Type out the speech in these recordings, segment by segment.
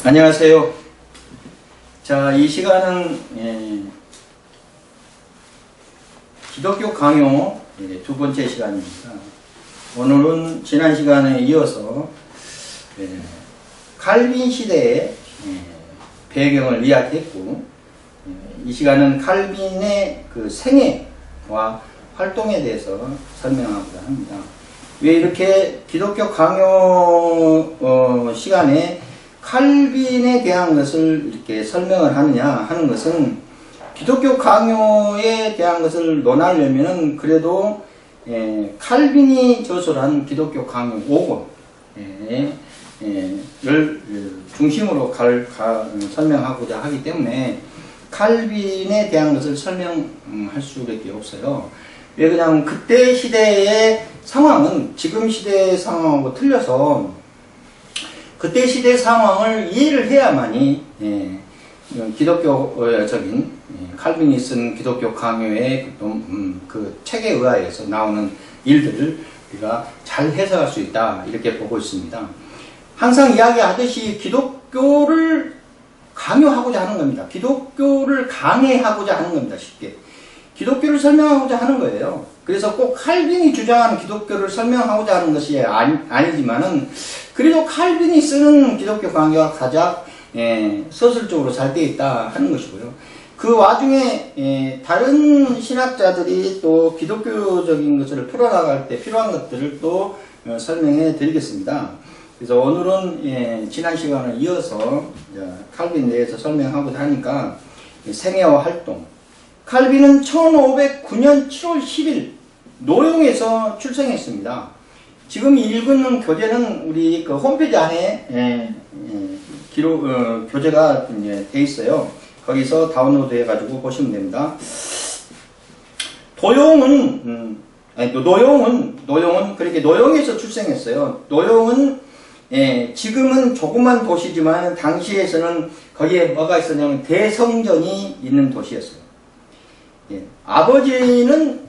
안녕하세요. 자, 이 시간은 기독교 강요 두 번째 시간입니다. 오늘은 지난 시간에 이어서 칼빈 시대의 배경을 이야기했고, 이 시간은 칼빈의 그 생애와 활동에 대해서 설명하고자 합니다. 왜 이렇게 기독교 강요 시간에 칼빈에 대한 것을 이렇게 설명을 하느냐 하는 것은, 기독교 강요에 대한 것을 논하려면은 그래도 칼빈이 저술한 기독교 강요 5권을 중심으로 설명하고자 하기 때문에 칼빈에 대한 것을 설명할 수밖에 없어요. 왜 그냥 그때 시대의 상황은 지금 시대의 상황하고 틀려서 그때 시대 상황을 이해를 해야만이 기독교적인 칼빈이 쓴 기독교 강요의 그 책에 의하여서 나오는 일들을 우리가 잘 해석할 수 있다, 이렇게 보고 있습니다. 항상 이야기하듯이 기독교를 강요하고자 하는 겁니다. 기독교를 강해하고자 하는 겁니다. 쉽게 기독교를 설명하고자 하는 거예요. 그래서 꼭 칼빈이 주장하는 기독교를 설명하고자 하는 것이 아니지만은, 그래도 칼빈이 쓰는 기독교 강요가 가장 서술적으로 잘 되어 있다 하는 것이고요. 그 와중에 다른 신학자들이 또 기독교적인 것을 풀어나갈 때 필요한 것들을 또 설명해 드리겠습니다. 그래서 오늘은 지난 시간을 이어서 칼빈에 대해서 설명하고자 하니까, 생애와 활동. 칼빈은 1509년 7월 10일 노용에서 출생했습니다. 지금 읽은 교재는 우리 그 홈페이지 안에 교재가 돼 있어요. 거기서 다운로드 해가지고 보시면 됩니다. 노용은 그렇게 노용에서 출생했어요. 노용은 지금은 조그만 도시지만 당시에서는 거기에 뭐가 있었냐면 대성전이 있는 도시였어요. 아버지는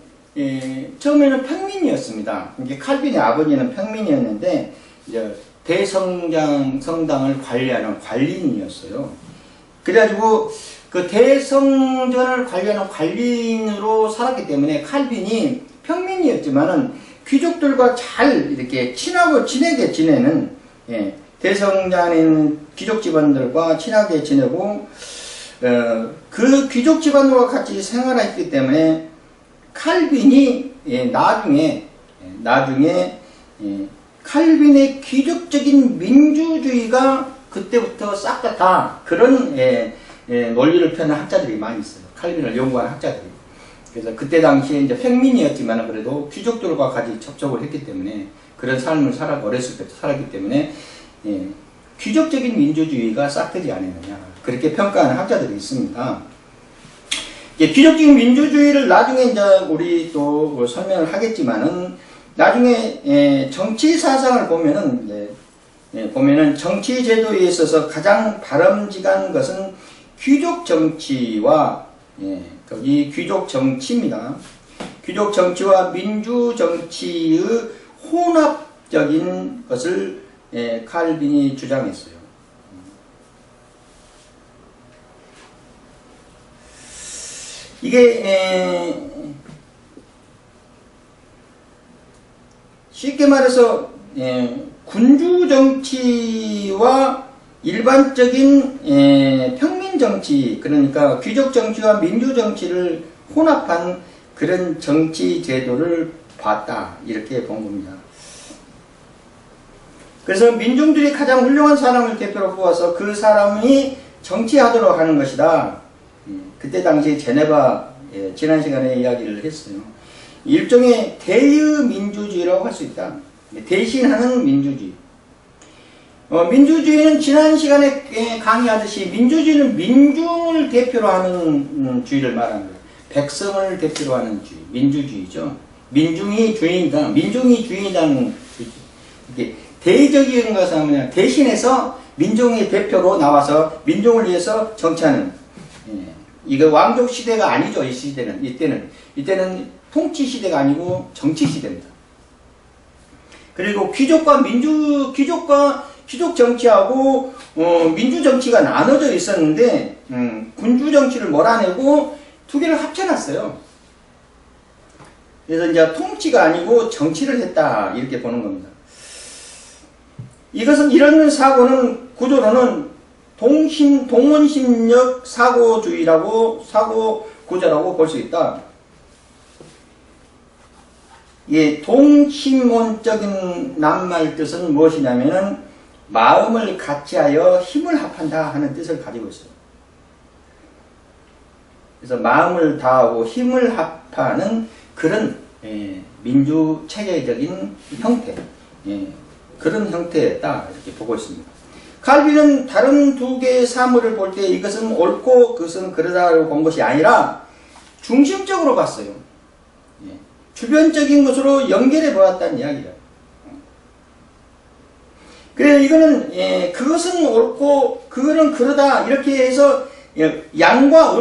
처음에는 평민이었습니다. 칼빈의 아버지는 평민이었는데 이제 대성당을 관리하는 관리인이었어요. 그래가지고 그 대성전을 관리하는 관리인으로 살았기 때문에 칼빈이 평민이었지만은 귀족들과 잘 이렇게 친하게 지내는, 대성전에 있는 귀족 집안들과 친하게 지내고, 그 귀족 집안과 같이 생활했기 때문에 칼빈이 나중에 칼빈의 귀족적인 민주주의가 그때부터 싹 다 그런 논리를 펴는 학자들이 많이 있어요. 칼빈을 연구한 학자들이. 그래서 그때 당시에 이제 평민이었지만 그래도 귀족들과 같이 접촉을 했기 때문에, 그런 삶을 어렸을 때부터 살았기 때문에 귀족적인 민주주의가 싹트지 않았느냐, 그렇게 평가하는 학자들이 있습니다. 귀족적인 민주주의를 나중에 이제 우리 또 설명을 하겠지만은, 나중에 정치 사상을 보면은 정치 제도에 있어서 가장 바람직한 것은 귀족 정치와 거기 귀족 정치입니다. 귀족 정치와 민주 정치의 혼합적인 것을 칼빈이 주장했어요. 이게 쉽게 말해서 군주 정치와 일반적인 평민 정치, 그러니까 귀족 정치와 민주 정치를 혼합한 그런 정치 제도를 봤다, 이렇게 본 겁니다. 그래서 민중들이 가장 훌륭한 사람을 대표로 뽑아서 그 사람이 정치하도록 하는 것이다. 그때 당시 제네바, 지난 시간에 이야기를 했어요. 일종의 대의민주주의라고 할 수 있다. 대신하는 민주주의. 민주주의는 지난 시간에 강의하듯이, 민주주의는 민중을 대표로 하는 주의를 말하는 거예요. 백성을 대표로 하는 주의, 민주주의죠. 민중이 주인이다. 민중이 주인이라는, 이게 대의적인 것은 뭐냐, 대신해서 민중의 대표로 나와서 민중을 위해서 정치하는, 이거 왕족 시대가 아니죠. 이 시대는. 이때는 통치 시대가 아니고 정치 시대입니다. 그리고 귀족과 귀족 정치하고 민주 정치가 나눠져 있었는데 군주 정치를 몰아내고 두 개를 합쳐놨어요. 그래서 이제 통치가 아니고 정치를 했다 이렇게 보는 겁니다. 이것은 이런 사고는 구조로는 동원심력 사고 구조라고 볼 수 있다. 예, 동심원적인 낱말 뜻은 무엇이냐면은 마음을 같이하여 힘을 합한다 하는 뜻을 가지고 있어요. 그래서 마음을 다하고 힘을 합하는 그런 민주 체계적인 형태, 그런 형태다 이렇게 보고 있습니다. 칼빈은 다른 두 개의 사물을 볼 때 이것은 옳고 그것은 그러다고 본 것이 아니라 중심적으로 봤어요. 주변적인 것으로 연결해 보았다는 이야기예요. 그래 이거는 그것은 옳고 그거는 그러다 이렇게 해서 양과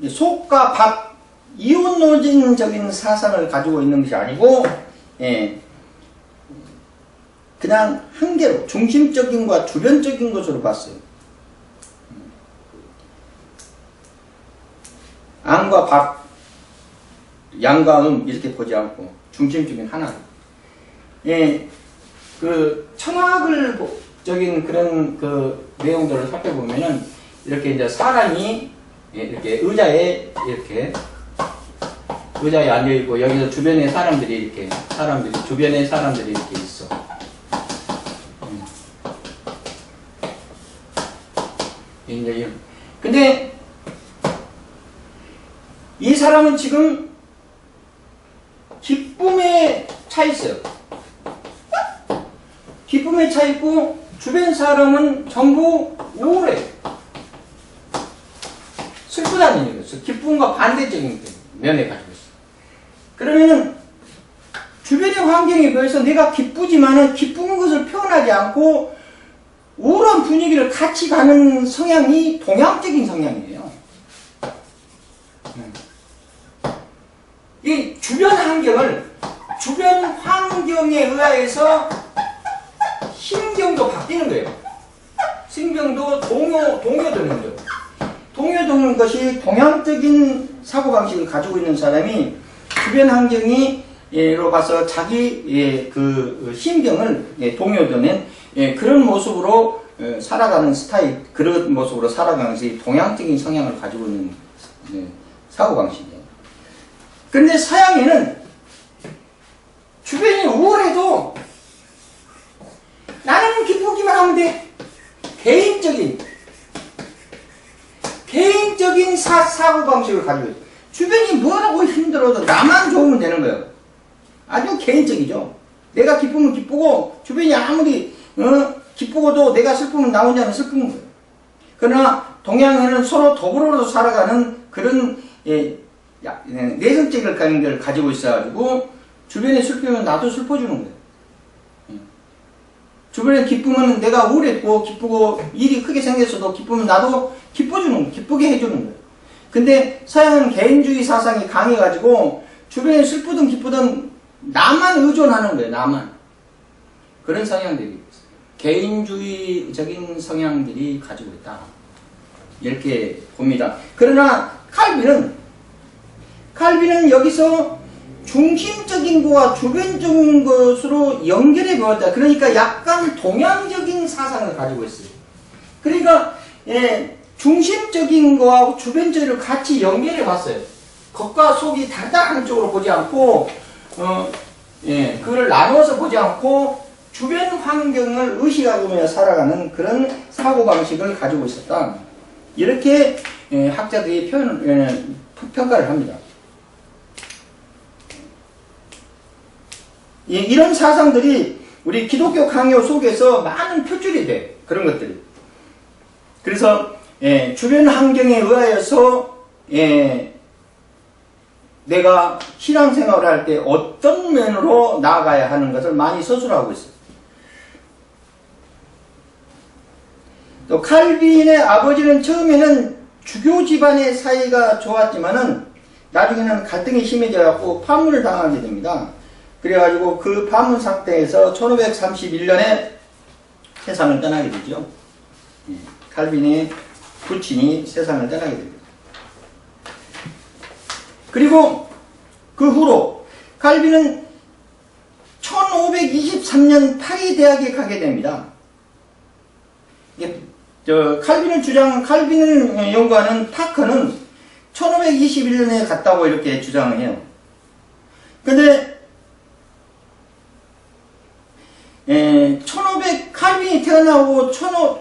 속과 밖 이혼노진적인 사상을 가지고 있는 것이 아니고 그냥 한 개로 중심적인과 주변적인 것으로 봤어요. 안과 밖, 양과 이렇게 보지 않고 중심적인 하나. 그 천학을적인 그런 그 내용들을 살펴보면은 이렇게 이제 사람이 이렇게 의자에 앉아 있고 여기서 주변에 주변에 사람들이 이렇게 있어. 이제 근데 이 사람은 지금 기쁨에 차 있어요. 기쁨에 차 있고 주변 사람은 전부 우울해. 슬프다는 얘기였어. 기쁨과 반대적인 면에 가지고 있어. 그러면은 주변의 환경에 비해서 내가 기쁘지만은 기쁜 것을 표현하지 않고 우울한 분위기를 같이 가는 성향이 동양적인 성향이에요. 이 주변 환경에 의해서 심경도 바뀌는 거예요. 심경도 동요되는 거죠. 동요되는 것이 동양적인 사고방식을 가지고 있는 사람이 주변 환경으로 봐서 자기 그 심경을 동요되는 그런 모습으로 살아가는 스타일, 그런 모습으로 살아가는 것이 동양적인 성향을 가지고 있는 사고방식이에요. 그런데 서양에는 주변이 우울해도 나는 기쁘기만 하면 돼. 개인적인 사고방식을 가지고 있어요. 주변이 뭐라고 힘들어도 나만 좋으면 되는 거예요. 아주 개인적이죠. 내가 기쁘면 기쁘고 주변이 아무리 기쁘고도 내가 슬프면 나 혼자는 슬픈 거예요. 그러나 동양에는 서로 더불어서 살아가는 그런 내성적인 관계를 가지고 있어가지고 주변에 슬프면 나도 슬퍼주는 거예요. 주변에 기쁘면 내가 우울했고 기쁘고 일이 크게 생겼어도 기쁘면 나도 기쁘게 해주는 거예요. 근데 서양은 개인주의 사상이 강해가지고 주변에 슬프든 기쁘든 나만 의존하는 거예요. 나만. 그런 성향들이 있어요. 개인주의적인 성향들이 가지고 있다. 이렇게 봅니다. 그러나 칼빈은 여기서 중심적인 것과 주변적인 것으로 연결해 보았다. 그러니까 약간 동양적인 사상을 가지고 있어요. 그러니까 중심적인 것하고 주변적을 같이 연결해 봤어요. 겉과 속이 다르다는 쪽으로 보지 않고 그걸 나누어서 보지 않고 주변 환경을 의식하며 살아가는 그런 사고방식을 가지고 있었다. 이렇게 학자들이 평가를 합니다. 이런 사상들이 우리 기독교 강요 속에서 많은 표출이 돼. 그런 것들이. 그래서 주변 환경에 의하여서 내가 신앙생활을 할 때 어떤 면으로 나아가야 하는 것을 많이 서술하고 있어요. 또 칼빈의 아버지는 처음에는 주교 집안의 사이가 좋았지만은 나중에는 갈등이 심해져갖고 파문을 당하게 됩니다. 그래가지고 그 파문 상태에서 1531년에 세상을 떠나게 되죠. 예, 칼빈의 부친이 세상을 떠나게 됩니다. 그리고 그 후로 칼빈은 1523년 파리 대학에 가게 됩니다. 칼빈을 연구하는 파커는 1521년에 갔다고 이렇게 주장을 해요. 근데 칼빈이 태어나고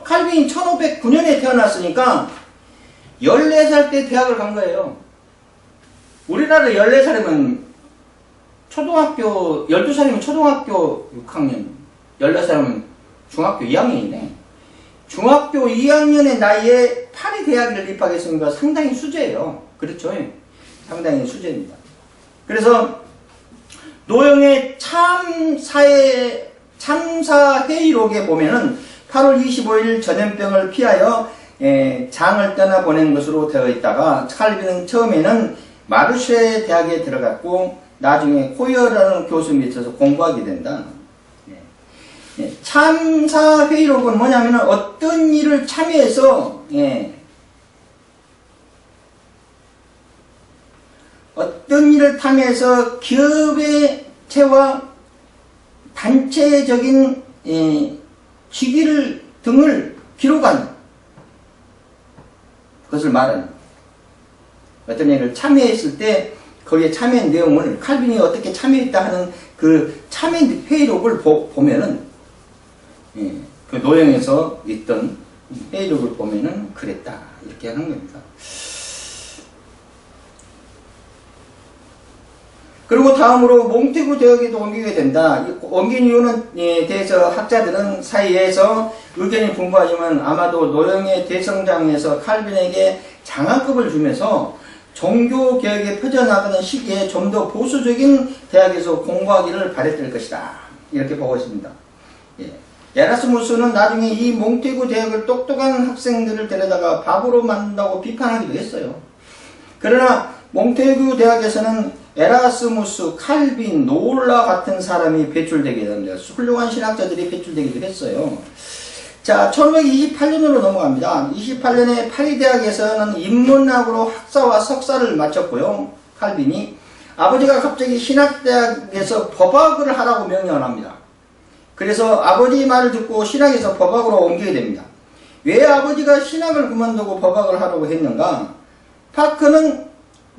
칼빈이 1509년에 태어났으니까 14살 때 대학을 간 거예요. 우리나라 14살이면 초등학교, 12살이면 초등학교 6학년, 14살이면 중학교 2학년이네. 중학교 2학년의 나이에 파리 대학을 입학했으니까 상당히 수재예요. 그렇죠? 상당히 수재입니다. 그래서 노영의 참사회의록에 보면은 8월 25일 전염병을 피하여 장을 떠나보낸 것으로 되어 있다가 칼빈은 처음에는 마르쉐 대학에 들어갔고 나중에 코이어라는 교수 밑에서 공부하게 된다. 참사회의록은 뭐냐면은 어떤 일을 참여해서 어떤 일을 탐해서 기업의 체와 단체적인 시기를 등을 기록한 것을 말하는, 어떤 일을 참여했을 때 거기에 참여한 내용을 칼빈이 어떻게 참여했다 하는 그 참여 회의록을 보면은 그 노영에서 있던 회의록을 보면은 그랬다 이렇게 하는 겁니다. 그리고 다음으로 몽테구 대학에도 옮기게 된다. 옮긴 이유는 대해서 학자들은 사이에서 의견이 분분하지만 아마도 노영의 대성장에서 칼빈에게 장학금을 주면서 종교개혁이 퍼져나가는 시기에 좀 더 보수적인 대학에서 공부하기를 바랬을 것이다. 이렇게 보고 있습니다. 에라스무스는 나중에 이 몽테구 대학을 똑똑한 학생들을 데려다가 바보로 만든다고 비판하기도 했어요. 그러나 몽테구 대학에서는 에라스무스, 칼빈, 노울라 같은 사람이 배출되게 됩니다. 훌륭한 신학자들이 배출되기도 했어요. 자, 1528년으로 넘어갑니다. 28년에 파리 대학에서는 인문학으로 학사와 석사를 마쳤고요. 칼빈이 아버지가 갑자기 신학대학에서 법학을 하라고 명령을 합니다. 그래서 아버지 말을 듣고 신학에서 법학으로 옮기게 됩니다. 왜 아버지가 신학을 그만두고 법학을 하라고 했는가? 파크는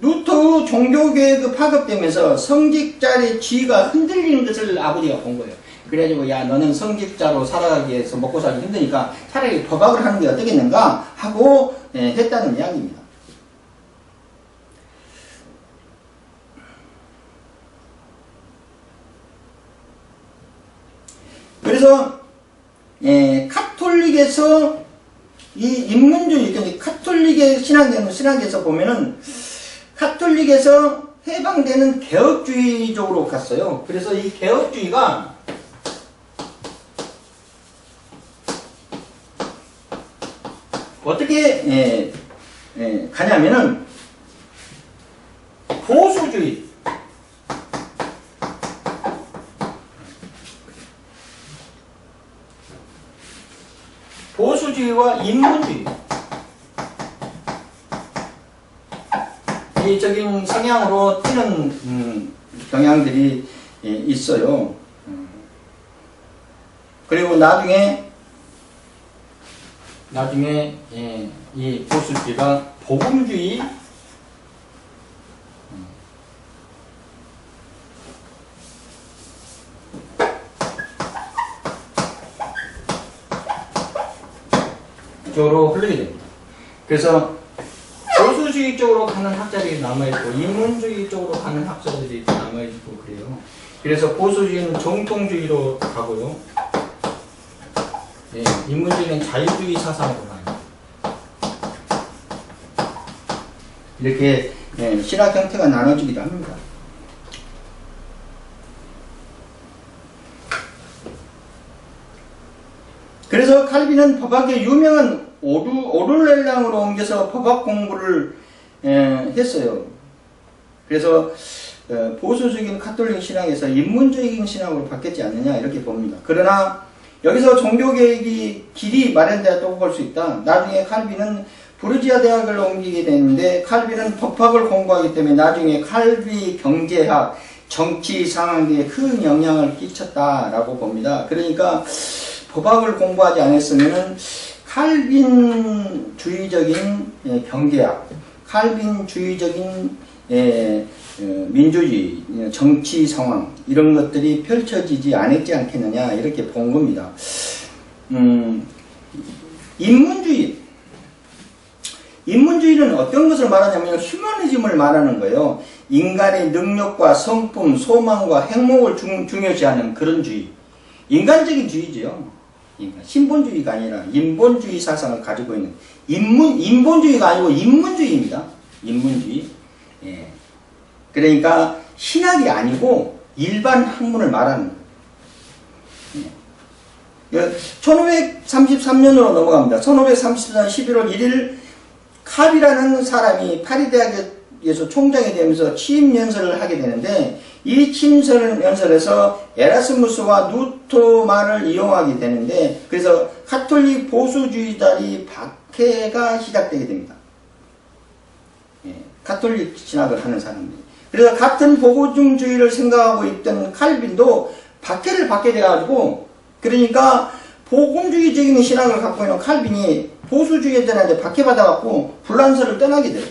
루터의 종교개혁이 파급되면서 성직자의 지위가 흔들리는 것을 아버지가 본 거예요. 그래가지고 야, 너는 성직자로 살아가기 위해서 먹고 살기 힘드니까 차라리 법학을 하는 게 어떻겠는가 하고 했다는 이야기입니다. 그래서 카톨릭에서 이 인문주의, 그러니까 카톨릭의 신학에서 보면은 카톨릭에서 해방되는 개혁주의 쪽으로 갔어요. 그래서 이 개혁주의가 어떻게 가냐면은 보수주의와 인문주의 적인 성향으로 튀는 경향들이 있어요. 그리고 나중에 이 보수주의가 복음주의 쪽으로 흐르게 됩니다. 그래서 보수주의 쪽으로 가는 학자들이 남아있고 인문주의 쪽으로 가는 학자들이 남아있고 그래요. 그래서 보수주의는 정통주의로 가고요. 인문주의는 자유주의 사상으로 가요. 이렇게 신학 형태가 나눠지기도 합니다. 그래서 칼빈은 법학의 유명한 오를렐랑으로 옮겨서 법학 공부를 했어요. 그래서 보수적인 카톨릭 신학에서 인문적인 신학으로 바뀌었지 않느냐 이렇게 봅니다. 그러나 여기서 종교개혁이 길이 마련되었다고 볼 수 있다. 나중에 칼빈은 부르지아 대학을 옮기게 되는데 칼빈은 법학을 공부하기 때문에 나중에 칼비 경제학, 정치 상황에 큰 영향을 끼쳤다라고 봅니다. 그러니까 법학을 공부하지 않았으면 칼빈주의적인 경제학, 칼빈주의적인 민주주의, 정치 상황 이런 것들이 펼쳐지지 않았지 않겠느냐 이렇게 본 겁니다. 인문주의는 어떤 것을 말하냐면 휴머니즘을 말하는 거예요. 인간의 능력과 성품, 소망과 행복을 중요시하는 그런 주의. 인간적인 주의죠. 신본주의가 아니라 인본주의 사상을 가지고 있는 인본주의가 아니고 인문주의입니다. 인문주의. 예. 그러니까 신학이 아니고 일반 학문을 말하는 거예요. 1533년으로 넘어갑니다. 1534년 11월 1일 칼이라는 사람이 파리 대학에서 총장이 되면서 취임연설을 하게 되는데 이 취임연설에서 에라스무스와 누토만을 이용하게 되는데 그래서 가톨릭 보수주의자리 박해가 시작되게 됩니다. 예, 가톨릭 신학을 하는 사람들. 그래서 같은 복음주의를 생각하고 있던 칼빈도 박해를 받게 돼가지고 그러니까 복음주의적인 신학을 갖고 있는 칼빈이 보수주의자들한테 박해받아갖고 불란서를 떠나게 돼요.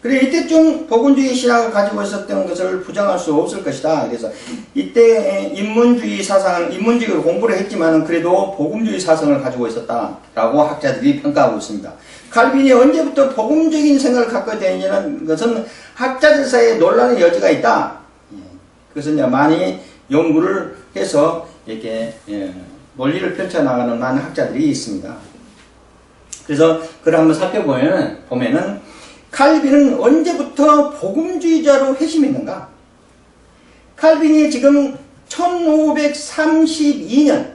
그래 이때쯤 복음주의 신학을 가지고 있었던 것을 부정할 수 없을 것이다. 그래서 이때 인문주의 사상, 인문주의를 공부를 했지만 그래도 복음주의 사상을 가지고 있었다라고 학자들이 평가하고 있습니다. 칼빈이 언제부터 복음적인 생각을 갖고 되느냐는 것은 학자들 사이에 논란의 여지가 있다. 그것은 이제 많이 연구를 해서 이렇게 논리를 펼쳐나가는 많은 학자들이 있습니다. 그래서 그걸 한번 살펴보면은 칼빈은 언제부터 복음주의자로 회심했는가? 칼빈이 지금 1532년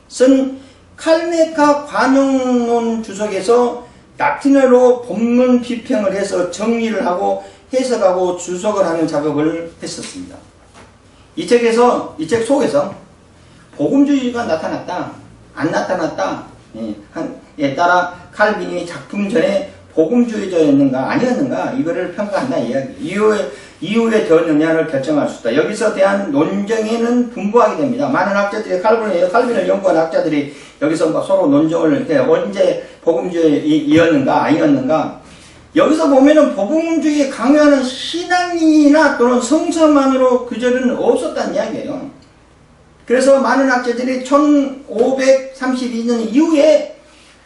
쓴 칼메카 관용론 주석에서 라틴어로 본문 비평을 해서 정리를 하고 해석하고 주석을 하는 작업을 했었습니다. 이 책 속에서 복음주의가 나타났다, 안 나타났다, 따라 칼빈이 작품 전에 복음주의자였는가 아니었는가 이거를 평가한다 이야기. 이후에 더 영향을 결정할 수 있다. 여기서 대한 논쟁에는 분부하게 됩니다. 많은 학자들이 칼빈을 연구한 학자들이 여기서 막 서로 논쟁을 해요. 언제 복음주의였는가 아니었는가. 여기서 보면은 복음주의에 강요하는 신앙이나 또는 성서만으로 그절은 없었다는 이야기예요. 그래서 많은 학자들이 1532년 이후에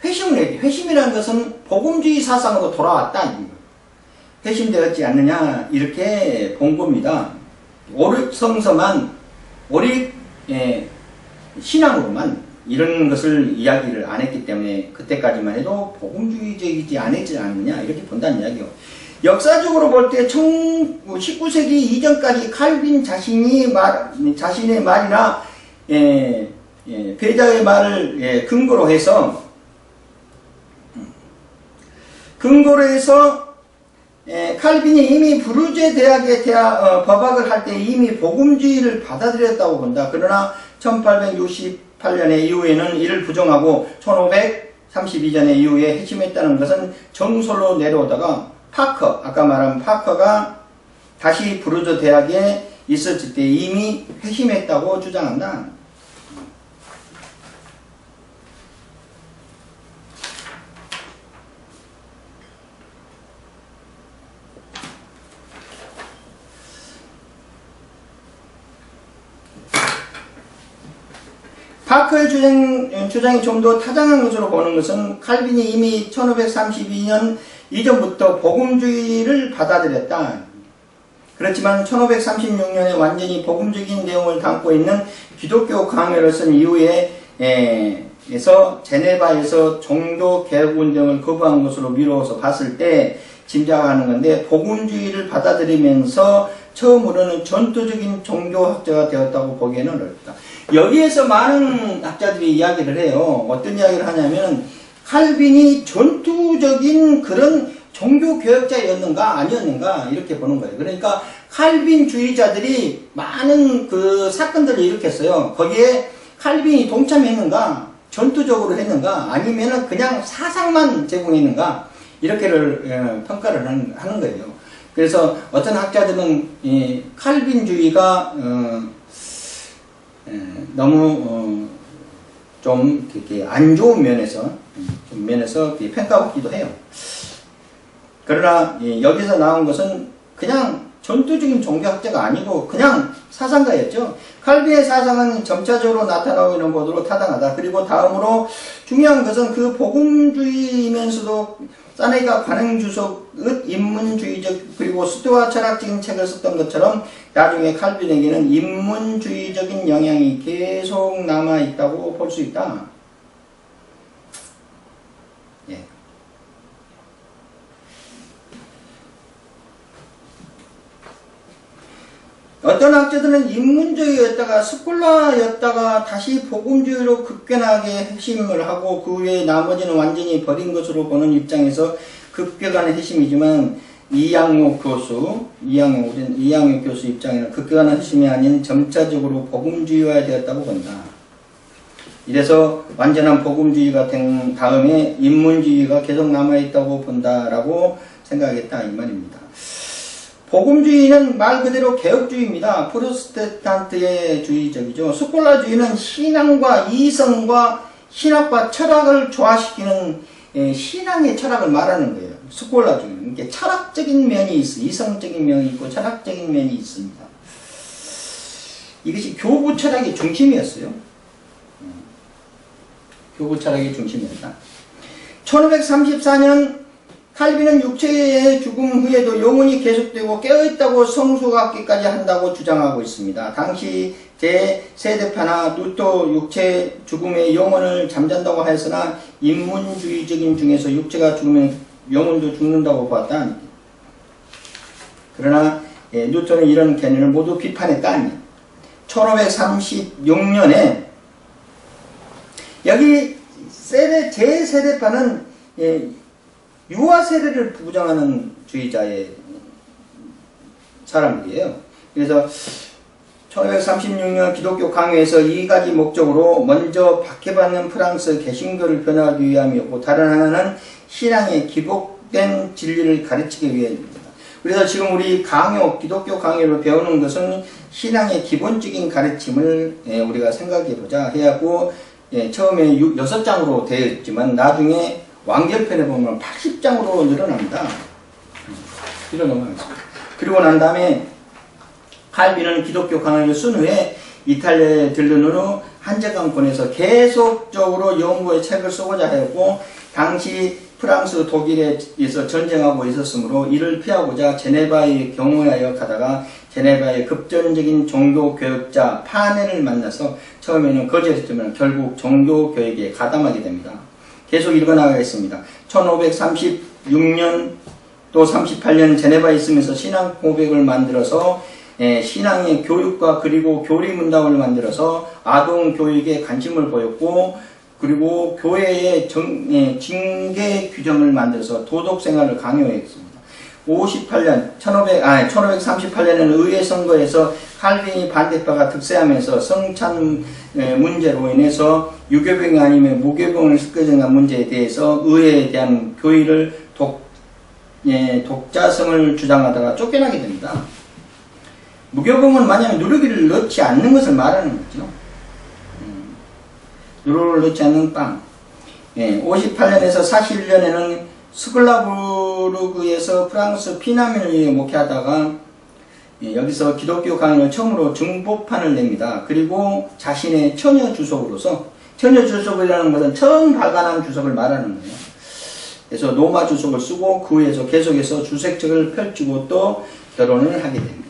회심을 했지. 회심이라는 것은 복음주의 사상으로 돌아왔다. 회심되었지 않느냐 이렇게 본 겁니다. 오직 성서만, 오직 신앙으로만 이런 것을 이야기를 안 했기 때문에 그때까지만 해도 복음주의적이지 않느냐 이렇게 본다는 이야기요. 역사적으로 볼 때 19세기 이전까지 칼빈 자신의 말이나 배자의 말을 근거로 해서 칼빈이 이미 브루제 대학에 법학을 할 때 이미 복음주의를 받아들였다고 본다. 그러나 1868년에 이후에는 이를 부정하고 1532년에 이후에 회심했다는 것은 정설로 내려오다가 아까 말한 파커가 다시 브루제 대학에 있었을 때 이미 회심했다고 주장한다. 파커의 주장이 좀 더 타당한 것으로 보는 것은 칼빈이 이미 1532년 이전부터 복음주의를 받아들였다. 그렇지만 1536년에 완전히 복음적인 내용을 담고 있는 기독교 강요를 쓴 이후에 제네바에서 종교 개혁 운동을 거부한 것으로 미루어서 봤을 때 짐작하는 건데 복음주의를 받아들이면서 처음으로는 전투적인 종교학자가 되었다고 보기에는 어렵다. 여기에서 많은 학자들이 이야기를 해요. 어떤 이야기를 하냐면 칼빈이 전투적인 그런 종교개혁자였는가 아니었는가 이렇게 보는 거예요. 그러니까 칼빈주의자들이 많은 그 사건들을 일으켰어요. 거기에 칼빈이 동참했는가, 전투적으로 했는가, 아니면은 그냥 사상만 제공했는가, 이렇게를 평가를 하는 거예요. 그래서 어떤 학자들은 이 칼빈주의가 너무 좀 이렇게 안 좋은 면에서 평가받기도 해요. 그러나 여기서 나온 것은 그냥 전투적인 종교학자가 아니고 그냥 사상가였죠. 칼빈의 사상은 점차적으로 나타나고 있는 것으로 타당하다. 그리고 다음으로 중요한 것은 그 복음주의이면서도 사네가 관행주석의 인문주의적 그리고 수도와 철학적인 책을 썼던 것처럼 나중에 칼빈에게는 인문주의적인 영향이 계속 남아있다고 볼 수 있다. 예. 어떤 학자들은 인문주의였다가 스콜라였다가 다시 복음주의로 급변하게 핵심을 하고 그 외에 나머지는 완전히 버린 것으로 보는 입장에서 급격한 핵심이지만 이양옥 교수 입장에는 급격한 핵심이 아닌 점차적으로 복음주의화 되었다고 본다. 이래서 완전한 복음주의가 된 다음에 인문주의가 계속 남아있다고 본다라고 생각했다 이 말입니다. 복음주의는 말 그대로 개혁주의입니다. 프로테스탄트의 주의적이죠. 스콜라주의는 신앙과 이성과 신학과 철학을 조화시키는 신앙의 철학을 말하는 거예요. 스콜라주의는 이게 철학적인 면이 있어요. 이성적인 면이 있고 철학적인 면이 있습니다. 이것이 교부 철학의 중심이었어요. 교부 철학의 중심이었다. 1534년 칼빈은 육체의 죽음 후에도 영혼이 계속되고 깨어있다고 성수학기까지 한다고 주장하고 있습니다. 당시 제3대파나 루터 육체 죽음에 영혼을 잠잔다고 하였으나 인문주의적인 중에서 육체가 죽으면 영혼도 죽는다고 보았다. 그러나 루터는 이런 견해를 모두 비판했다. 1536년에 여기 제3대파는 유아 세례를 부정하는 주의자의 사람들이에요. 그래서 1536년 기독교 강요에서 이 가지 목적으로 먼저 박해받는 프랑스 개신교를 변화하기 위함이었고 다른 하나는 신앙의 기복된 진리를 가르치기 위함입니다. 그래서 지금 우리 기독교 강요를 배우는 것은 신앙의 기본적인 가르침을 우리가 생각해보자 해야고 처음에 6장으로 되어 있지만 나중에 완결편에 보면 80장으로 늘어납니다. 뒤로 넘어가겠습니다. 그리고 난 다음에 칼빈은 기독교 강요를 쓴 후에 이탈리아에 들른 후 한제강권에서 계속적으로 연구의 책을 쓰고자 하였고 당시 프랑스 독일에서 전쟁하고 있었으므로 이를 피하고자 제네바에 경유하여 가다가 제네바의 급전적인 종교교육자 파넬을 만나서 처음에는 거절했지만 결국 종교교육에 가담하게 됩니다. 계속 읽어나가겠습니다. 1536년 또 38년 제네바에 있으면서 신앙 고백을 만들어서 신앙의 교육과 그리고 교리문답을 만들어서 아동교육에 관심을 보였고 그리고 교회의 징계 규정을 만들어서 도덕생활을 강요했습니다. 1538년에는 의회 선거에서 칼빈이 반대파가 득세하면서 성찬 문제로 인해서 유교병이 아니면 무교병을 습격한 문제에 대해서 의회에 대한 교의를 독자성을 주장하다가 쫓겨나게 됩니다. 무교병은 만약 누르기를 넣지 않는 것을 말하는 거죠. 누르기를 넣지 않는 빵. 58년에서 41년에는 스클라부르그에서 프랑스 피난민을 위해 목회하다가 여기서 기독교 강연을 처음으로 중보판을 냅니다. 그리고 자신의 처녀 주석으로서 처녀 주석이라는 것은 처음 발간한 주석을 말하는 거예요. 그래서 로마 주석을 쓰고 그 후에서 계속해서 주색책을 펼치고 또 결혼을 하게 됩니다.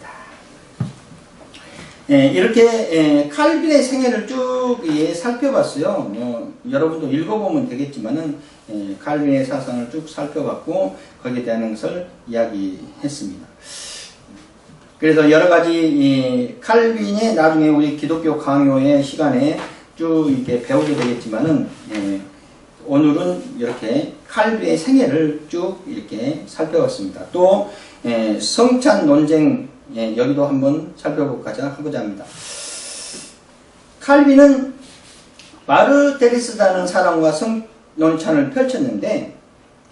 이렇게 칼빈의 생애를 쭉 살펴봤어요. 여러분도 읽어보면 되겠지만은 칼빈의 사상을 쭉 살펴봤고 거기에 대한 것을 이야기했습니다. 그래서 여러가지 칼빈이 나중에 우리 기독교 강요의 시간에 쭉 이렇게 배우게 되겠지만은 오늘은 이렇게 칼빈의 생애를 쭉 이렇게 살펴봤습니다. 또 성찬 논쟁 여기도 한번 살펴보고자 합니다. 칼빈은 마르테리스라는 사람과 성논찬을 펼쳤는데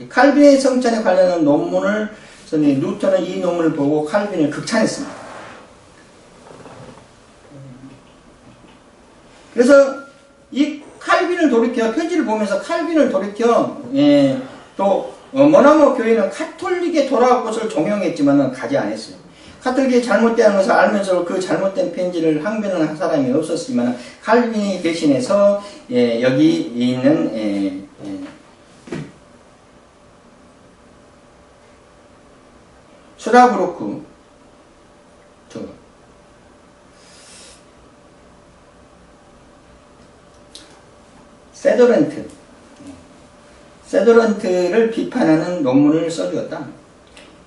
칼빈의 성찬에 관련한 논문을 루터는 이 논문을 보고 칼빈을 극찬했습니다. 그래서 이 칼빈을 돌이켜 편지를 보면서 칼빈을 돌이켜 또 머나모 교회는 카톨릭에 돌아올 것을 종용했지만 가지 않았어요. 카톨릭이 잘못된 것을 알면서 그 잘못된 편지를 항변을 한 사람이 없었지만 칼빈이 대신해서 여기 있는 슈라브로크 세도렌트를 비판하는 논문을 써주었다.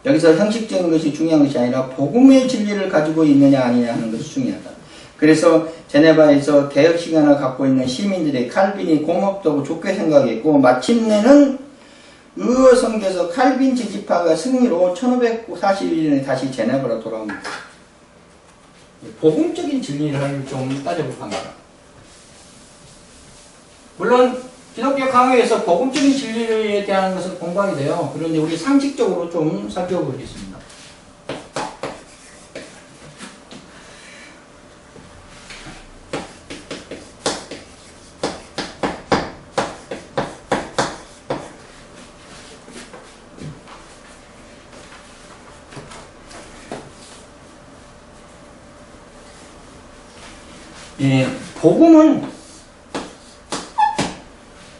여기서 형식적인 것이 중요한 것이 아니라 복음의 진리를 가지고 있느냐 아니냐 하는 것이 중요하다. 그래서 제네바에서 개혁 시간을 갖고 있는 시민들이 칼빈이 고맙다고 좋게 생각했고 마침내는 의어성계에서 칼빈 지지파가 승리로 1541년에 다시 제네바로 돌아옵니다. 복음적인 진리를 좀 따져볼까 합니다. 물론 기독교 강요에서 복음적인 진리에 대한 것은 공부하게 돼요. 그런데 우리 상식적으로 좀 살펴보겠습니다.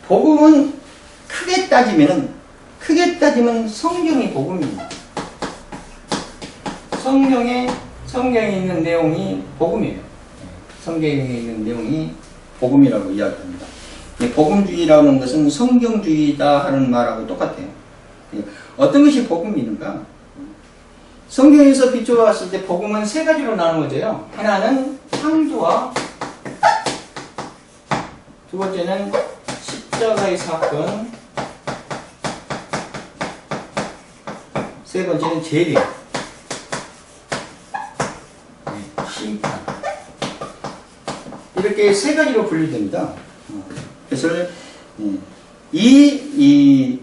복음은 크게 따지면 성경이 복음입니다. 성경에 있는 내용이 복음이에요. 성경에 있는 내용이 복음이라고 이야기합니다. 복음주의라는 것은 성경주의다 하는 말하고 똑같아요. 어떤 것이 복음인가? 성경에서 비춰봤을 때 복음은 세 가지로 나누어져요. 하나는 창조와, 두 번째는 십자가의 사건, 세 번째는 재림, 심판. 이렇게 세 가지로 분류됩니다. 그래서 이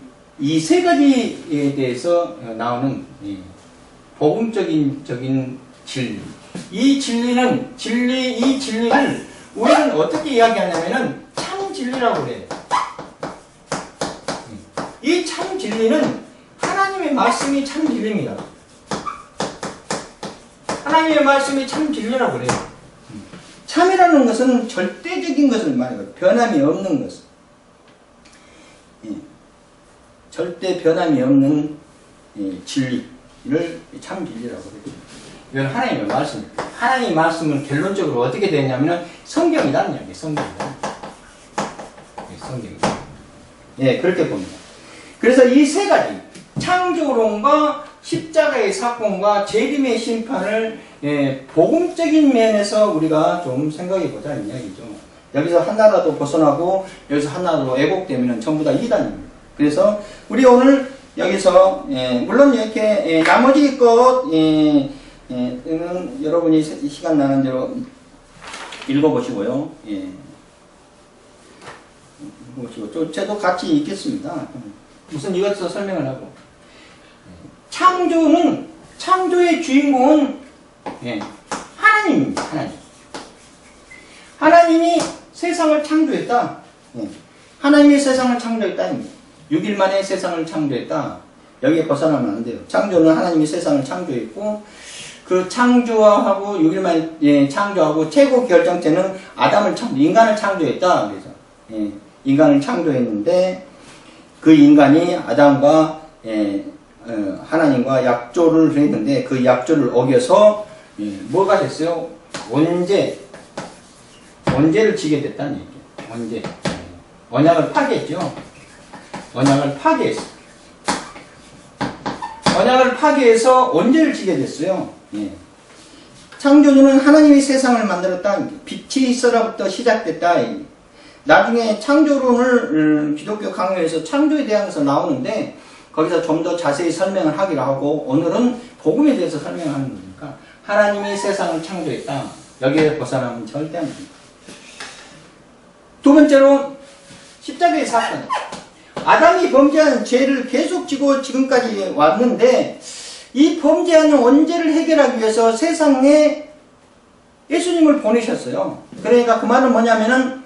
세 가지에 대해서 나오는 복음적인 진리. 이 진리를 우리는 어떻게 이야기하냐면은 참 진리라고 그래요. 이 참 진리는 하나님의 말씀이 참 진리입니다. 하나님의 말씀이 참 진리라고 그래요. 참이라는 것은 절대적인 것을 말해요. 변함이 없는 것. 절대 변함이 없는 진리를 참 진리라고 그래요. 이건 하나님의 말씀. 하나님의 말씀은 결론적으로 어떻게 되냐면 성경이라는 이야기예요. 성경이다. 성경이다. 그렇게 봅니다. 그래서 이 세 가지, 창조론과 십자가의 사건과 재림의 심판을 복음적인 면에서 우리가 좀 생각해보자 이 이야기죠. 여기서 하나라도 벗어나고 여기서 하나라도 왜곡되면 전부 다 이단입니다. 그래서 우리 오늘 여기서 물론 이렇게 나머지 것은 여러분이 시간 나는 대로 읽어보시고요. 저도 같이 읽겠습니다. 무슨 이것서 설명을 하고 창조의 주인공은 하나님입니다. 하나님이 세상을 창조했다. 하나님이 세상을 창조했다. 6일 만에 세상을 창조했다. 여기에 벗어나면 안 돼요. 창조는 하나님이 세상을 창조했고 그 창조하고 6일 만에 창조하고 최고 결정체는 인간을 창조했다. 그래서 인간을 창조했는데 그 인간이 아담과 하나님과 약조를 했는데 그 약조를 어겨서 뭐가 됐어요? 언제를 지게 됐다는 얘기예요. 언약을 파괴했죠. 언약을 파괴해서 언제를 지게 됐어요. 창조주는 하나님이 세상을 만들었다. 빛이 있어라부터 시작됐다. 나중에 창조론을 기독교 강요에서 창조에 대한 것을 나오는데 거기서 좀 더 자세히 설명을 하기로 하고 오늘은 복음에 대해서 설명하는 거니까 하나님이 세상을 창조했다. 여기에 벗어나면 절대 안 됩니다. 두 번째로 십자가의 사건. 아담이 범죄한 죄를 계속 지고 지금까지 왔는데 이 범죄한 원죄를 해결하기 위해서 세상에 예수님을 보내셨어요. 그러니까 그 말은 뭐냐면은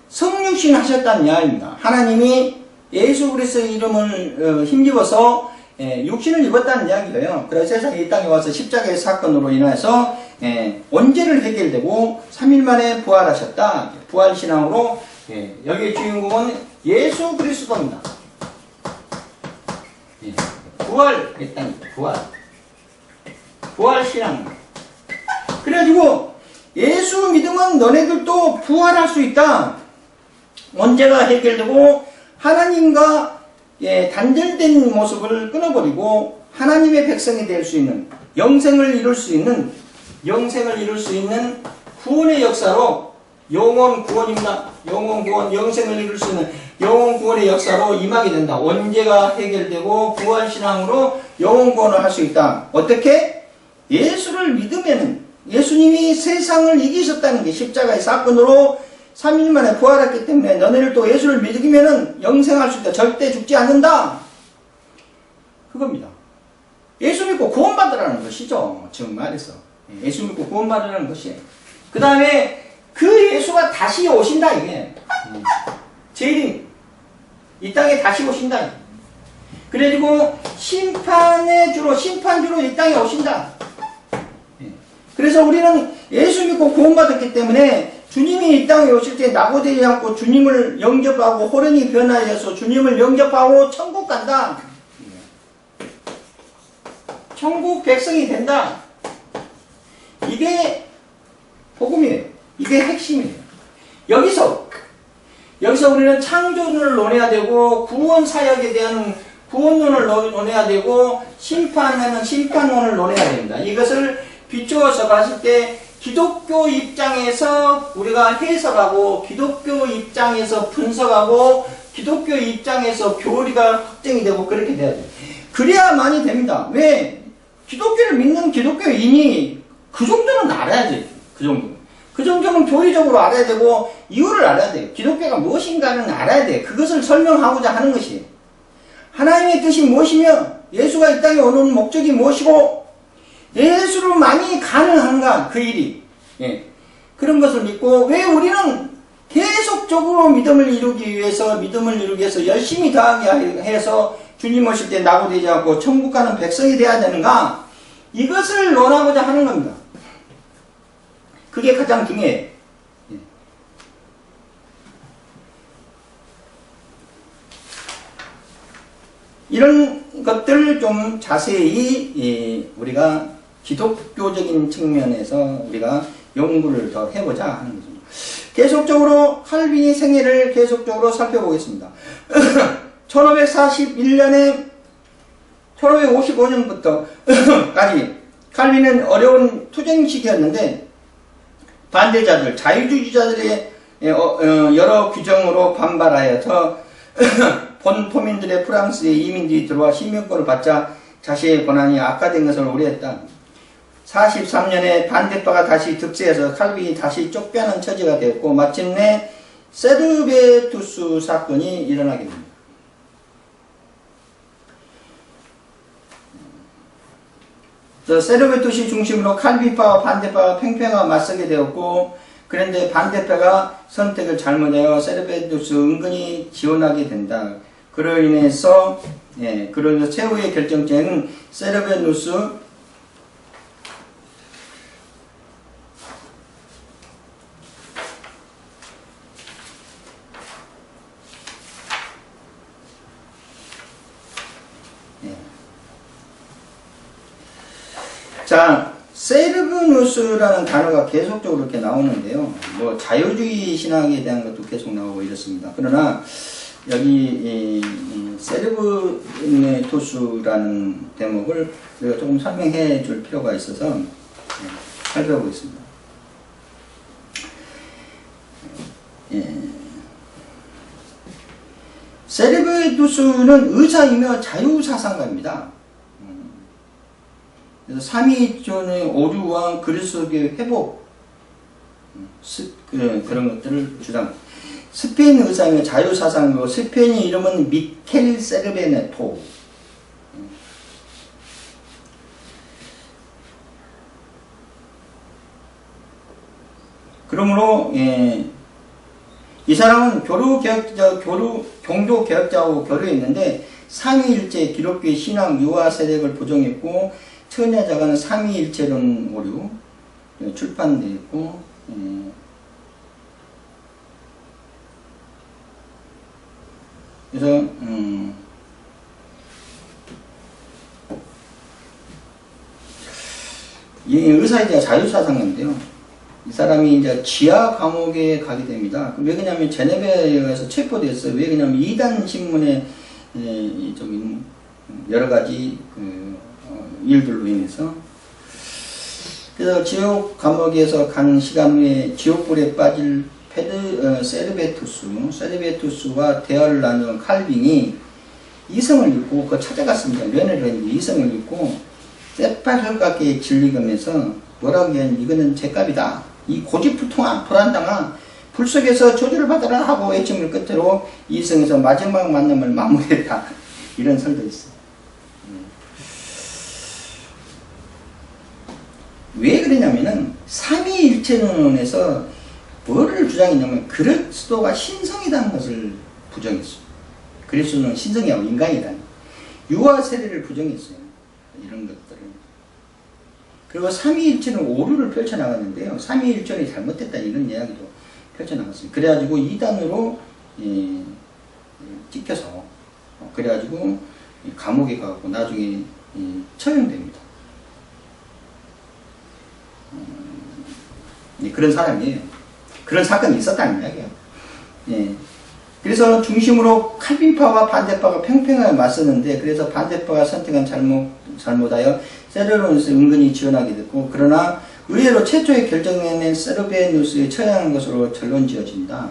성육신 하셨다는 이야기입니다. 하나님이 예수 그리스도의 이름을 힘입어서 육신을 입었다는 이야기예요. 그래서 세상에 이 땅에 와서 십자가의 사건으로 인해서 원죄를 해결되고 3일 만에 부활하셨다. 부활신앙으로 여기의 주인공은 예수 그리스도입니다. 부활했다니 부활신앙. 그래가지고 예수 믿으면 너네들도 부활할 수 있다. 원죄가 해결되고 하나님과 단절된 모습을 끊어버리고 하나님의 백성이 될 수 있는 영생을 이룰 수 있는 구원의 역사로 영원 구원입니다. 영원 구원, 영생을 이룰 수 있는 영원 구원의 역사로 임하게 된다. 원죄가 해결되고 부활신앙으로 영원 구원을 할 수 있다. 어떻게? 예수를 믿으면은 예수님이 세상을 이기셨다는 게 십자가의 사건으로 3일 만에 부활했기 때문에 너네를 또 예수를 믿으면은 영생할 수 있다. 절대 죽지 않는다. 그겁니다. 예수 믿고 구원받으라는 것이죠. 지금 말해서. 예수 믿고 구원받으라는 것이에요. 그 다음에 그 예수가 다시 오신다 이게. 재림. 이 땅에 다시 오신다. 그래가지고 심판주로 이 땅에 오신다. 그래서 우리는 예수 믿고 구원받았기 때문에 주님이 이 땅에 오실 때 낙오되지 않고 주님을 영접하고 호련히 변화해서 주님을 영접하고 천국 간다. 천국 백성이 된다. 이게 복음이에요. 이게 핵심이에요. 여기서 우리는 창조론을 논해야 되고 구원 사역에 대한 구원론을 논해야 되고 심판하는 심판론을 논해야 됩니다. 이것을 비추어서 봤을 때 기독교 입장에서 우리가 해석하고 기독교 입장에서 분석하고 기독교 입장에서 교리가 확정이 되고 그렇게 돼야 돼요. 그래야만이 됩니다. 왜? 기독교를 믿는 기독교인이 그 정도는 알아야지. 그 정도는 교리적으로 알아야 되고 이유를 알아야 돼요. 기독교가 무엇인가는 알아야 돼요. 그것을 설명하고자 하는 것이에요. 하나님의 뜻이 무엇이며 예수가 이 땅에 오는 목적이 무엇이고 예수로만이 가능한가 그 일이 그런 것을 믿고 왜 우리는 계속적으로 믿음을 이루기 위해서 열심히 다하게 해서 주님 오실 때 낙오되지 않고 천국 가는 백성이 되어야 되는가 이것을 논하고자 하는 겁니다. 그게 가장 중요해요. 이런 것들을 좀 자세히 우리가 기독교적인 측면에서 우리가 연구를 더 해보자 하는 것입니다. 계속적으로 칼빈의 생애를 계속적으로 살펴보겠습니다. 1541년에 1555년부터까지 칼빈은 어려운 투쟁 시기였는데 반대자들, 자유주의자들의 여러 규정으로 반발하여서 본토민들의 프랑스에 이민들이 들어와 시민권을 받자 자신의 권한이 악화된 것을 우려했다. 43년에 반대파가 다시 득세해서 칼빈이 다시 쫓겨난 처지가 되었고 마침내 세르베투스 사건이 일어나게 됩니다. 세르베투스 중심으로 칼빈파와 반대파가 팽팽하게 맞서게 되었고 그런데 반대파가 선택을 잘못하여 세르베투스 은근히 지원하게 된다. 그로 인해서 최후의 결정체는 세르베투스 자, 세르베누스라는 단어가 계속적으로 이렇게 나오는데요. 뭐 자유주의 신학에 대한 것도 계속 나오고 이렇습니다. 그러나 여기 세르베누스라는 대목을 우리가 조금 설명해 줄 필요가 있어서 살펴보겠습니다. 세르베누스는 의사이며 자유사상가입니다. 그래서 삼위일존의 오류와 그리스도교의 회복 그런 것들을 주장. 스페인 의사이며 자유사상가고 스페인의 이름은 미켈 세르베네토. 그러므로 이 사람은 종교개혁자하고 교류했는데 삼위일체 기독교의 신앙 유아 세력을 부정했고 처녀자가는 삼위일체론 오류 출판되어 있고 그래서 이 의사이자 자유사상가인데요. 이 사람이 이제 지하 감옥에 가게 됩니다. 왜 그러냐면 제네베에 가서 체포됐어요. 왜 그러냐면 이단 신문에 좀 여러 가지 일들로 인해서. 그래서 지옥 감옥에서 간 시간 후에 지옥불에 빠질 세르베투스와 대화를 나눈 칼빈이 이성을 읽고 그 찾아갔습니다. 면회를 했는데 이성을 읽고 새빨갛게 질리면서 뭐라고 하냐면 이거는 죗값이다. 이 고집불통아 불안당아 불 속에서 저주를 받아라 하고 외침을 끝으로 이성에서 마지막 만남을 마무리했다. 이런 설도 있어요. 왜 그러냐면은 삼위일체론에서 뭐를 주장했냐면 그리스도가 신성이라는 것을 부정했어요. 그리스도는 신성이 아니고 인간이다. 유아 세례를 부정했어요. 이런 것들을. 그리고 삼위일체는 오류를 펼쳐나갔는데요. 삼위일체는 잘못됐다 이런 이야기도 펼쳐나갔어요. 그래가지고 이단으로 찍혀서 그래가지고 감옥에 가고 나중에 처형됩니다. 그런 사람이에요. 그런 사건이 있었다는 이야기예요. 그래서 중심으로 칼빈파와 반대파가 팽팽하게 맞섰는데 그래서 반대파가 선택한 잘못하여 세르베누스를 은근히 지원하게 됐고 그러나 의외로 최초의 결정에는 세르베누스에 처형한 것으로 결론지어진다.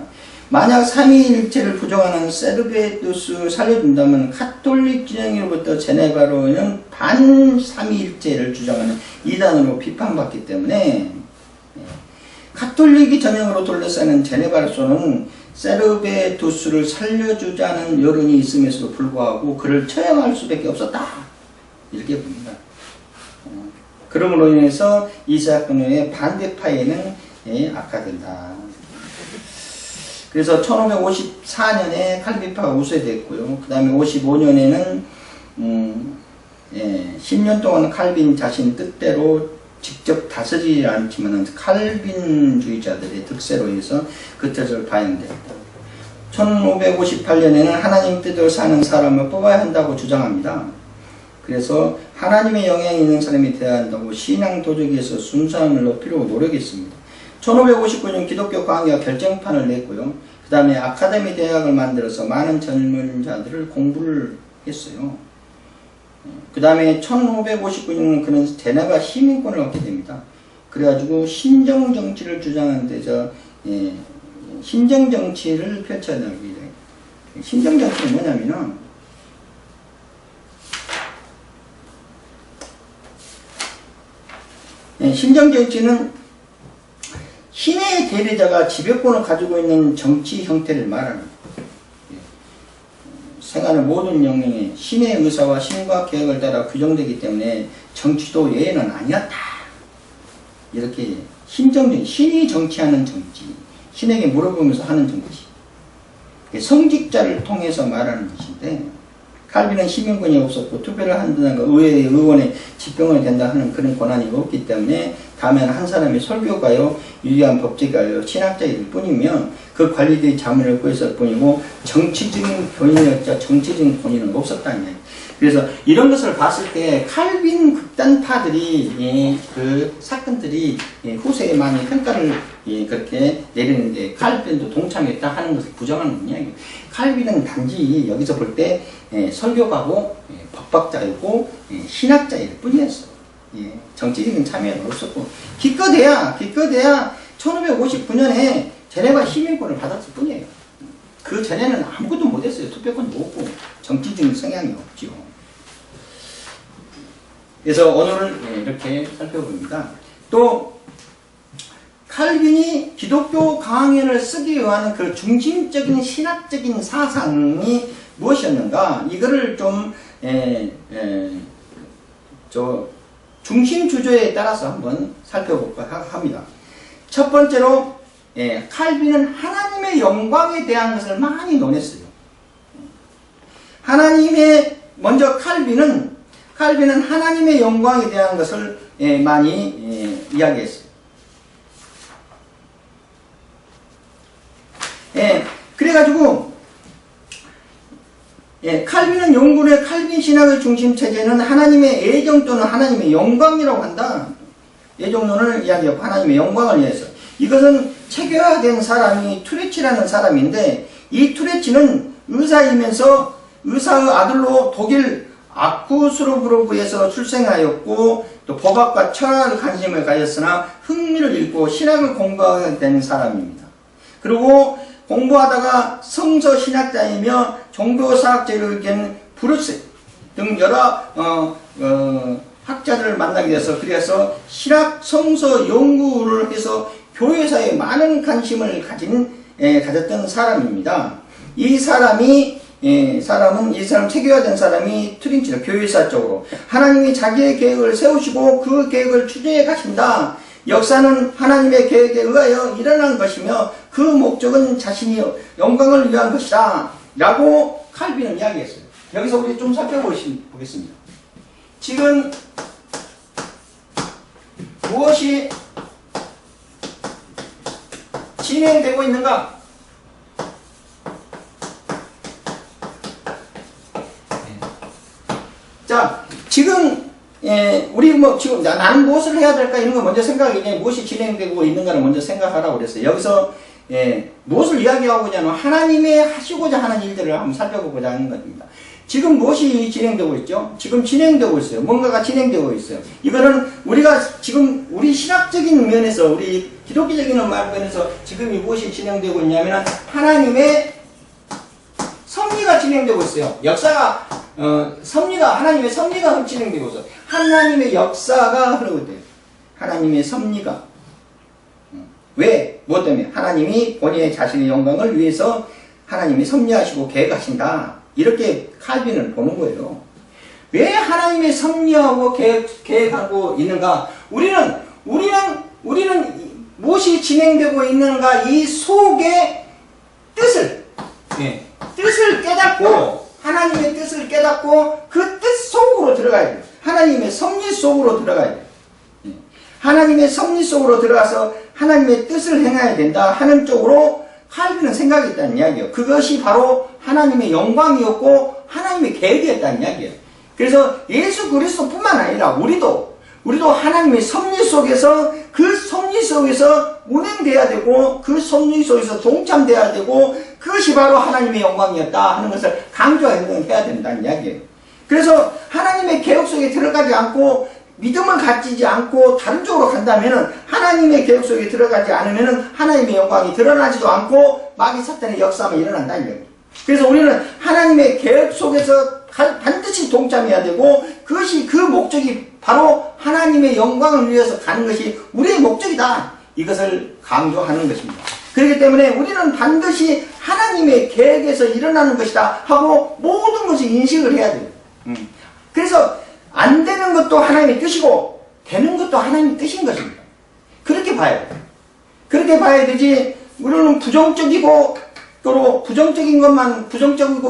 만약 삼위일체를 부정하는 세르베누스 살려준다면 카톨릭 진영으로부터 제네바로는 반삼위일체를 주장하는 이단으로 비판받기 때문에 카톨릭이 전형으로 둘러싸는 제네바로서는 세르베투스를 살려주자는 여론이 있음에도 불구하고 그를 처형할 수밖에 없었다. 이렇게 봅니다. 그러므로 인해서 이 사건의 반대파에는 악화된다. 그래서 1554년에 칼빈파가 우세됐고요. 그 다음에 55년에는 10년 동안 칼빈 자신 뜻대로 직접 다스리지 않지만 칼빈주의자들의 득세로 인해서 그 뜻을 반영됐다. 1558년에는 하나님 뜻을 사는 사람을 뽑아야 한다고 주장합니다. 그래서 하나님의 영향이 있는 사람이 되어야 한다고 신앙 도덕에서 순수함을 높이려고 노력했습니다. 1559년 기독교 강의가 결정판을 냈고요. 그 다음에 아카데미 대학을 만들어서 많은 젊은 자들을 공부를 했어요. 그 다음에 1559년은 그는 제네바 시민권을 얻게 됩니다. 그래가지고 신정정치를 주장하는 데서 신정정치를 펼쳐나가게 돼요. 신정정치는 뭐냐면은 신정정치는 신의 대리자가 지배권을 가지고 있는 정치 형태를 말하는 생활의 모든 영역이 신의 의사와 신과 계획을 따라 규정되기 때문에 정치도 예외는 아니었다. 이렇게 신정정치, 신이 정치하는 정치, 신에게 물어보면서 하는 정치, 성직자를 통해서 말하는 것인데 칼빈은 시민권이 없었고 투표를 한다든가 의회의 의원에 집행을 된다 하는 그런 권한이 없기 때문에 다만 한 사람이 설교가요, 유리한 법제가요, 신학자일 뿐이며 그 관리들이 자문을 구했을 뿐이고 정치적인 본인이었자 정치적인 본인은 없었다는 거예요. 그래서 이런 것을 봤을 때 칼빈 극단파들이 그 사건들이 후세에 많이 평가를 그렇게 내리는데 칼빈도 동참했다 하는 것을 부정하는 이야기예요. 칼빈은 단지 여기서 볼 때 설교가고 법학자이고 신학자일 뿐이었어요. 정치적인 참여는 없었고 기껏해야 1559년에 제네바 시민권을 받았을 뿐이에요. 그 전에는 아무것도 못했어요. 투표권도 없고 정치적인 성향이 없죠. 그래서 오늘은 이렇게 살펴봅니다. 또 칼빈이 기독교 강연을 쓰기 위한 그 중심적인 신학적인 사상이 무엇이었는가? 이거를 좀 중심 주제에 따라서 한번 살펴볼까 합니다. 첫 번째로 칼빈은 하나님의 영광에 대한 것을 많이 논했어요. 먼저 칼빈은 하나님의 영광에 대한 것을 많이 이야기했어요. 그래가지고 칼빈은 영군의 칼빈 신학의 중심 체제는 하나님의 애정 또는 하나님의 영광이라고 한다. 애정론을 이야기하고 하나님의 영광을 위해서. 이것은 체계화된 사람이 투레치라는 사람인데, 이 투레치는 의사이면서 의사의 아들로 독일 아쿠스로브로브에서 출생하였고, 또 법학과 철학에 관심을 가졌으나 흥미를 잃고 신학을 공부하게 된 사람입니다. 그리고 공부하다가 성서 신학자이며 종교사학자를 익힌 브루스 등 여러 학자들을 만나게 돼서, 그래서 신학 성서 연구를 해서 교회사에 많은 관심을 가졌던 사람입니다. 이 사람 체계화된 사람이 트린치다. 교회사 쪽으로 하나님이 자기의 계획을 세우시고 그 계획을 추진해 가신다. 역사는 하나님의 계획에 의하여 일어난 것이며 그 목적은 자신이 영광을 위한 것이다 라고 칼빈은 이야기했어요. 여기서 우리 좀 살펴보겠습니다. 지금 무엇이 진행되고 있는가? 자, 지금 우리 지금 나는 무엇을 해야 될까 이런 거 먼저 생각하기, 무엇이 진행되고 있는가를 먼저 생각하라고 그랬어요. 여기서 무엇을 이야기하고 있냐면 하나님의 하시고자 하는 일들을 한번 살펴보고자 하는 겁니다. 지금 무엇이 진행되고 있죠? 지금 진행되고 있어요. 뭔가가 진행되고 있어요. 이거는 우리가 지금 우리 신학적인 면에서, 우리 기독교적인 면에서 지금 무엇이 진행되고 있냐면 하나님의 섭리가 진행되고 있어요. 역사가 하나님의 섭리가 진행되고 있어요. 하나님의 역사가 흐르고 있대요. 하나님의 섭리가. 왜? 무엇 때문에? 하나님이 본인의 자신의 영광을 위해서 하나님이 섭리하시고 계획하신다. 이렇게 칼빈을 보는 거예요. 왜 하나님의 섭리하고 계획하고 있는가? 우리는 무엇이 진행되고 있는가? 이 속의 뜻을 깨닫고, 하나님의 뜻을 깨닫고 그 뜻 속으로 들어가야 돼요. 하나님의 섭리 속으로 들어가야 돼요. 하나님의 섭리 속으로 들어가서 하나님의 뜻을 행해야 된다 하는 쪽으로 칼빈은 생각이 있다는 이야기예요. 그것이 바로 하나님의 영광이었고 하나님의 계획이었다는 이야기예요. 그래서 예수 그리스도뿐만 아니라 우리도 하나님의 섭리 속에서, 그 섭리 속에서 운행돼야 되고 그 섭리 속에서 동참돼야 되고 그것이 바로 하나님의 영광이었다 하는 것을 강조해야 된다는 이야기예요. 그래서 하나님의 계획 속에 들어가지 않고 믿음을 가지지 않고 다른 쪽으로 간다면은, 하나님의 계획 속에 들어가지 않으면은 하나님의 영광이 드러나지도 않고 마귀 사탄의 역사만 일어난다는 거예요. 그래서 우리는 하나님의 계획 속에서 반드시 동참해야 되고, 그것이 그 목적이 바로 하나님의 영광을 위해서 가는 것이 우리의 목적이다. 이것을 강조하는 것입니다. 그렇기 때문에 우리는 반드시 하나님의 계획에서 일어나는 것이다 하고 모든 것을 인식을 해야 돼요. 그래서 안 되는 것도 하나님의 뜻이고 되는 것도 하나님의 뜻인 것입니다. 그렇게 봐야 돼요. 그렇게 봐야 되지, 우리는 부정적이고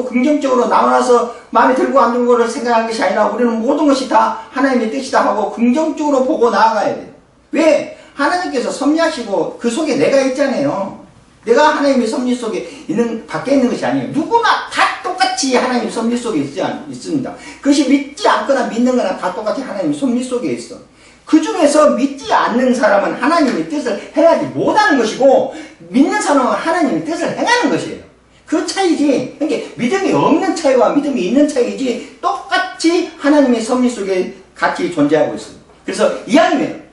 긍정적으로 나와서 마음에 들고 안 드는 것을 생각하는 것이 아니라, 우리는 모든 것이 다 하나님의 뜻이다 하고 긍정적으로 보고 나아가야 돼요. 왜? 하나님께서 섭리하시고 그 속에 내가 있잖아요. 내가 하나님의 섭리 속에 밖에 있는 것이 아니에요. 누구나 다 똑같이 하나님의 섭리 속에 있습니다. 그것이 믿지 않거나 믿는 거나 다 똑같이 하나님의 섭리 속에 있어. 그 중에서 믿지 않는 사람은 하나님의 뜻을 행하지 못하는 것이고, 믿는 사람은 하나님의 뜻을 행하는 것이에요. 그 차이지. 그러니까 믿음이 없는 차이와 믿음이 있는 차이지, 똑같이 하나님의 섭리 속에 같이 존재하고 있어요. 그래서 이왕이면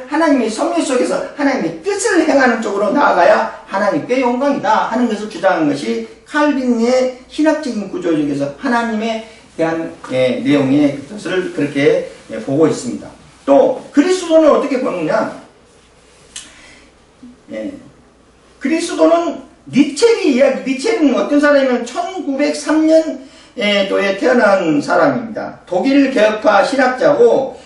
하나님의 섭리 속에서 하나님의 뜻을 행하는 쪽으로 나아가야 하나님께 영광이다 하는 것을 주장하는 것이 칼빈의 신학적인 구조 중에서 하나님에 대한 내용의 뜻을 그렇게 보고 있습니다. 또 그리스도는 어떻게 보느냐? 그리스도는 니체는 어떤 사람이면 1903년도에 태어난 사람입니다. 독일 개혁파 신학자고,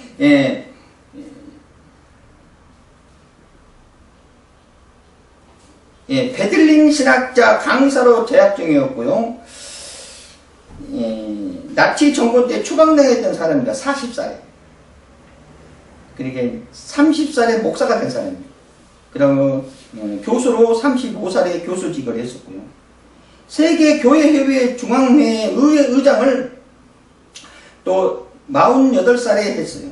베들린 신학자 강사로 재학 중이었고요. 나치 정권 때 추방당했던 사람입니다. 40살에. 그러니까 30살에 목사가 된 사람입니다. 그다음 교수로 35살에 교수직을 했었고요. 세계 교회협의회 중앙회 의장을 또 48살에 했어요.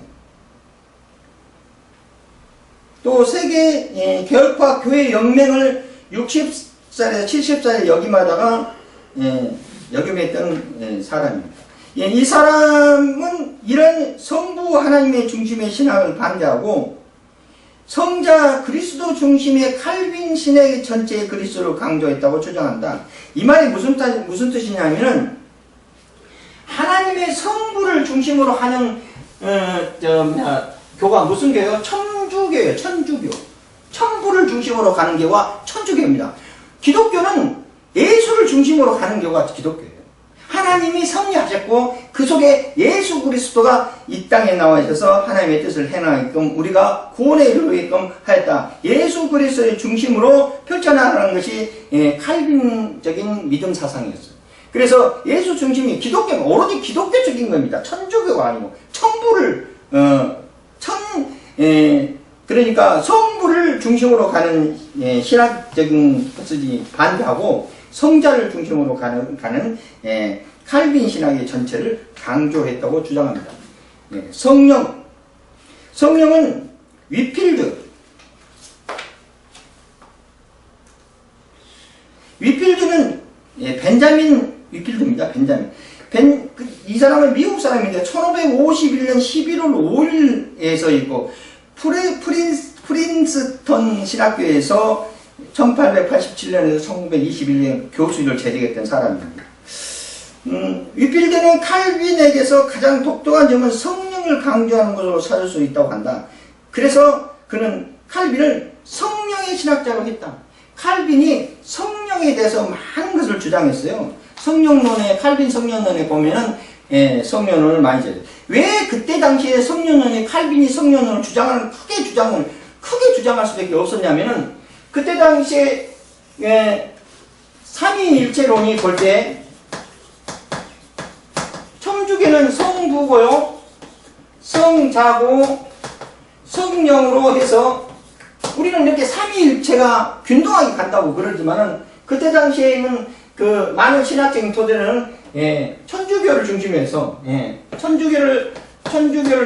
또 세계 개혁파 교회 연맹을 60살에서 70살에 역임하다가 역임했던 사람입니다. 이 사람은 이런 성부 하나님의 중심의 신학을 반대하고 성자 그리스도 중심의 칼빈 신의 전체의 그리스도를 강조했다고 주장한다. 이 말이 무슨 뜻이냐면은 하나님의 성부를 중심으로 하는 교가 무슨 교예요? 천주교예요. 천주교. 천부를 중심으로 가는 교가 천주교입니다. 기독교는 예수를 중심으로 가는 교가 기독교예요. 하나님이 섭리하셨고 그 속에 예수 그리스도가 이 땅에 나와 있어서 하나님의 뜻을 행하게끔 우리가 구원에 이르게끔 하였다. 예수 그리스도의 중심으로 펼쳐나가는 것이 칼빈적인 믿음 사상이었어요. 그래서 예수 중심이 기독교는 오로지 기독교적인 겁니다. 천주교가 아니고 천부를 그러니까 성부를 중심으로 가는 신학적인 것을 반대하고 성자를 중심으로 가는 칼빈 신학의 전체를 강조했다고 주장합니다. 성령은 위필드는 벤자민 위필드입니다. 이 사람은 미국 사람인데 1551년 11월 5일에서 있고 프린스턴 신학교에서 1887년에서 1921년 교수를 재직했던 사람입니다. 위필드는 칼빈에게서 가장 독특한 점은 성령을 강조하는 것으로 찾을 수 있다고 한다. 그래서 그는 칼빈을 성령의 신학자로 했다. 칼빈이 성령에 대해서 많은 것을 주장했어요. 성령론에 칼빈 성령론에 보면은 성령론을 많이 제시해요. 왜 그때 당시에 성령론에 칼빈이 성령론을 크게 주장할 수밖에 없었냐면은 그때 당시에 삼위일체론이 볼 때 천주교는 성부고요, 성자고, 성령으로 해서 우리는 이렇게 삼위일체가 균등하게 간다고 그러지만은 그때 당시에는 그 많은 신학적인 토대는 천주교를 중심해서 천주교를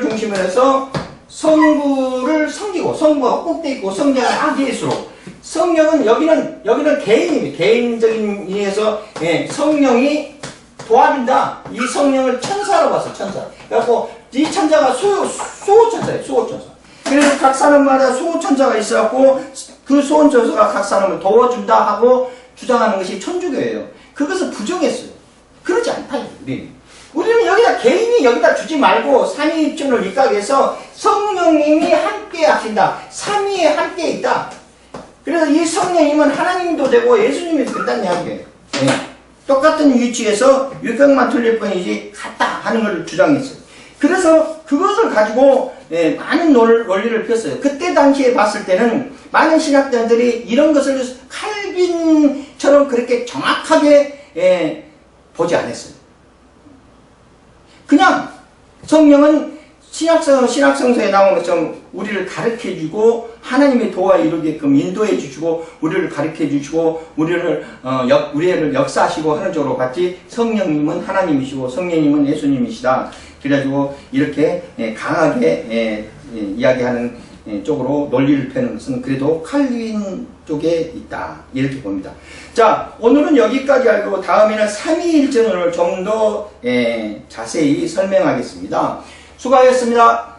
중심으로 해서 성부를 섬기고 성부가 꼭대 있고 성령은 아기예수로 성령은 여기는 개인입니다. 개인적인 의미에서 성령이 도와준다. 이 성령을 천사로 봤어. 천사. 그래갖고 이 천사가 수호천사예요. 수호천사. 그래서 각 사람마다 수호천사가 있어갖고 그 수호천사가 각 사람을 도와준다 하고 주장하는 것이 천주교예요. 그것을 부정했어요. 그렇지 않다. 우리는 여기다 개인이 여기다 주지 말고 삼위일체론을 입각해서 성령님이 함께 하신다. 삼위에 함께 있다. 그래서 이 성령님은 하나님도 되고 예수님이 된다는 이야기예요. 똑같은 위치에서 유격만 틀릴 뿐이지 같다 하는 걸 주장했어요. 그래서 그것을 가지고 많은 논리를 폈어요. 그때 당시에 봤을 때는 많은 신학자들이 이런 것을 칼빈처럼 그렇게 정확하게 보지 않았어요. 그냥 성령은 신학성서에 나오는 것처럼 우리를 가르쳐주고 하나님의 도와 이루게끔 인도해 주시고 우리를 가르쳐 주시고 우리를 역사하시고 하는 쪽으로 봤지 성령님은 하나님이시고 성령님은 예수님이시다. 그래가지고 이렇게 강하게 이야기하는 쪽으로 논리를 펴는 것은 그래도 칼빈 쪽에 있다. 이렇게 봅니다. 자, 오늘은 여기까지 하고 다음에는 삼위일체론을 좀 더 자세히 설명하겠습니다. 수고하셨습니다.